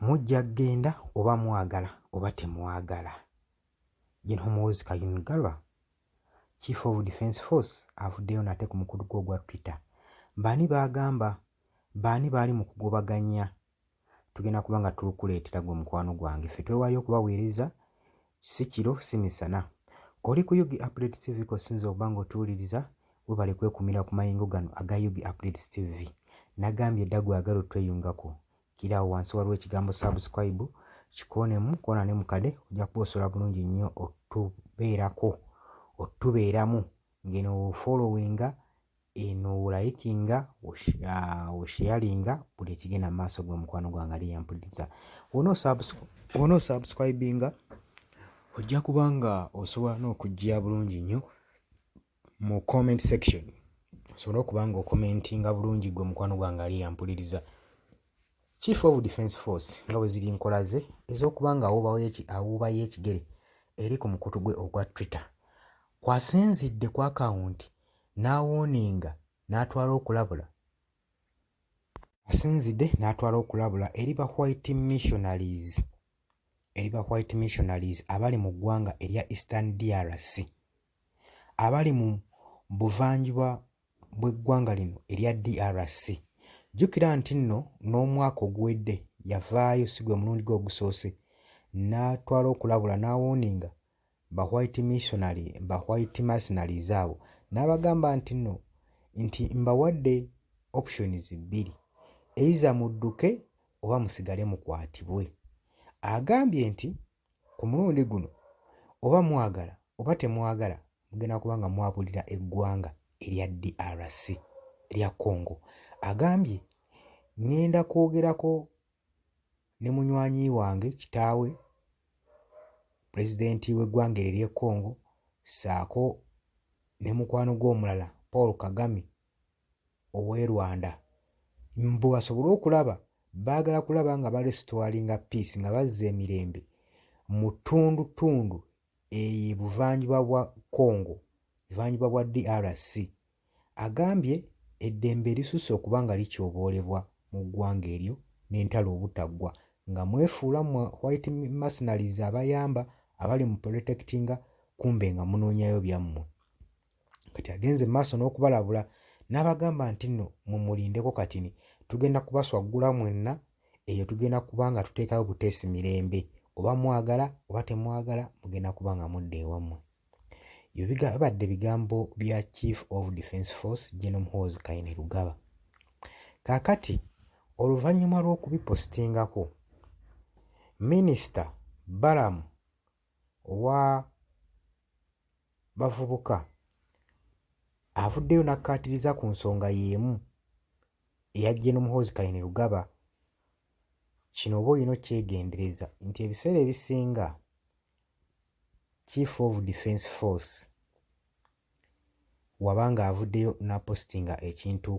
Mujja kgenda oba mwagala oba temwagala. General Muhoozi Kainerugaba, Chief of Defence Force, avuddeyo nate ku mukulu gwe ogwa Twitter. Baani baagamba, baani baali mu kugobaganya, tugenda kuba nga tulukuleetera gwe mukwano gwange. Ffe twewaayo okubaweereza si kiro si misana. Oli ku Yugi Updates TV kosinza okuba ng'otuwuliriza, webale kwekumira ku mayingo gano aga Yugi Updates TV. Nagambye dda gwagala otweyungako. Kiraawo wansi waliwo ekigambo subscribe, kikoonemu koona ne mukade, ojja kuba osobola bulungi nnyo otubeerako, otubeeramu ng'eno ofollowinga, eno olayikinga, osharinga buli ekigenda mu maaso gwe mukwano gwange ali yampuliriza. Onoosubscribinga ojja kuba nga osobola n'okujja bulungi nnyo mu comment section. Osobola okuba nga okomentinga bulungi gwe mukwano gwange ali yampuliriza. Chief of Defence Force nga bwe ziri nkola ze ez'okuba nga awuubayo ekigere eri ku mukutu gwe ogwa Twitter. Kwasinzidde ku akawunti n'awooninga n'atwala okulabula. Asinzidde n'atwala okulabula eri ba white missionaries. Eri ba white missionaries abali mu ggwanga erya Eastern DRC. Abali mu buvanjuba bw'eggwanga lino erya DRC. Jjukira nti nno n'omwaka oguwedde yavaayo si gwe mulundi gwe ogusoose n'atwala okulabula n'awooninga ba white mercenaries abo n'abagamba nti nno nti mbawadde options bbiri, eiza mudduke oba musigale mukwatibwe. Agambye nti ku mulundi guno oba mwagala oba temwagala mugenda kuba nga mwabulira eggwanga erya DRC erya Congo. Agambye ŋŋenda kwogerako ne munywanyi wange kitaawe pulezidenti w'eggwanga ery'e Congo ssaako ne mukwano gw'omulala Paul Kagame ow'e Rwanda, mbu basobole okulaba, baagala kulaba nga balesitowalinga peace, nga bazza emirembe mu ttundu buvanjuba bwa Congo, buvanjuba bwa DRC. Agambye eddembe lisusse okuba nga lityoboolerwa mu ggwanga eryo n'entalo obutaggwa, nga mwefuula mu white mercenaries abayamba abali mu protectinga, kumbe nga munoonyayo byammwe. Kati agenze maaso n'okubalabula n'abagamba nti nno mumulindeko katini, tugenda kubaswaggula mwenna, eyo tugenda kuba nga tuteekayo buteesi mirembe, oba mwagala oba temwagala mugenda kuba nga mudda ewammwe. Ebyo bibadde bigambo bya Chief of Defence Force General Muhoozi Kainerugaba. Kaakati oluvannyuma lw'okubipositingako, Minisita Balamu owa bavubuka avuddeyo n'akkaatiriza ku nsonga y'emu eya General Muhoozi Kainerugaba. Kino oba olina okyegendereza nti ebiseera ebisinga Chief of Defence Force wabanga avuddeyo n'apositinga ekintu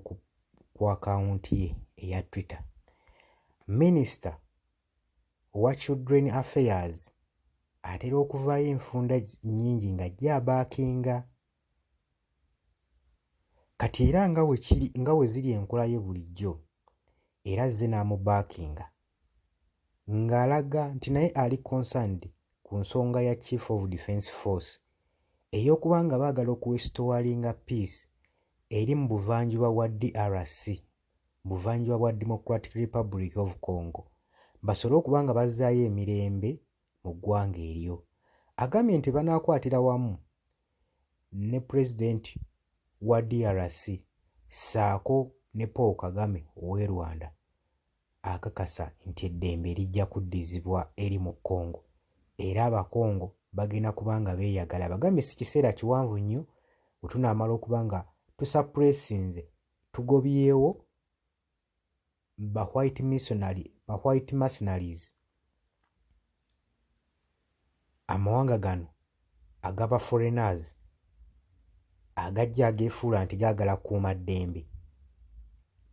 ku akawunti ye eya Twitter, Minisita owa Children Affairs atera okuvaayo enfunda nnyingi nga gy'abaakinga. Kati era nga we ziri enkola ye bulijjo, era azze n'amubaakinga ng'alaga nti naye ali concerned ku nsonga ya Chief of Defence Force ey'okuba nga baagala okuresitowalinga peace eri mu buvanjuba bwa DRC, buvanjuba bwa Democratic Republic of Congo, basobole okuba nga bazzaayo emirembe mu ggwanga eryo. Agambye nti banaakwatira wamu ne pulezidenti wa DRC ssaako ne Paul Kagame ow'e Rwanda, akakasa nti eddembe lijja kuddizibwa eri mu Congo era Abakongo bagenda kuba nga beeyagala. Bagambye si kiseera kiwanvu nnyo bwe tunaamala okuba nga tusappulesinze tugobyewo ba white mercenaries, amawanga gano agaba foreigners agajja ageefuula nti gaagala kukuuma ddembe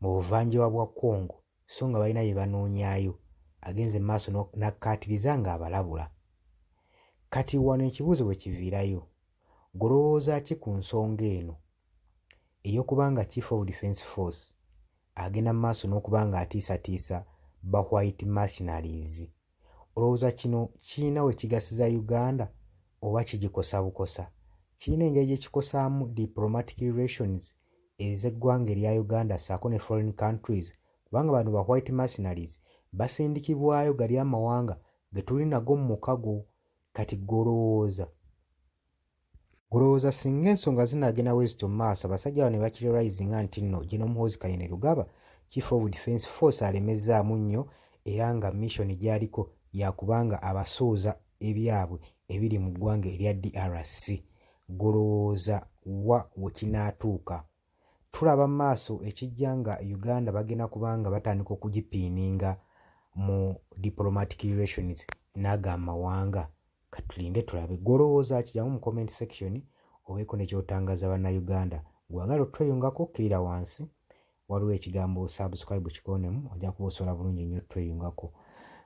mu buvanjuba bwa Congo, so nga balina bye banoonyaayo. Agenze mu maaso n'akkaatiriza ng'abalabula. Kati wano ekibuuzo bwe kiviirayo, golowooza ki ku nsonga eno ey'okuba nga Chief of Defence Force agenda mu maaso n'okuba nga atiisatiisa ba white mercenaries. Olowooza kino kirina we kigasiza Uganda oba kigikosa bukosa? Kirina engeri gye kikosaamu diplomatic relations ez'eggwanga erya Uganda ssaako ne foreign countries, kubanga bano ba white mercenaries basindikibwayo gali amawanga ge tuli nago mu mukago. Kati golowooza singa ensonga zinaagenda bwe zityo mu maaso, abasajja bano ne bakirializinga nti nno General Muhoozi Kainerugaba Chief of Defence Force alemezzaamu nnyo era nga mission gy'aliko yakubanga abasuuza ebyabwe ebiri mu ggwanga erya DRC. Golowooza wa we kinaatuuka? Tulaba mu maaso ekijja nga Uganda bagenda kubanga batandika okugipiininga mu diplomatic relations n'ago amawanga. Katulinde tulabe. Golowooza kijyamu mu comment section obeeko ne ky'otangaza bannayuganda. Gwagala otweyungako kkirira wansi waliwo ekigambo subscribe kikonemu, ojja kuba osobola bulungi nnyo tweyungako.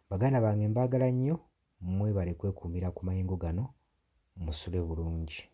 Baganda bange mbaagala nnyo, mwebale kwekuumira ku mayengo gano, musule bulungi.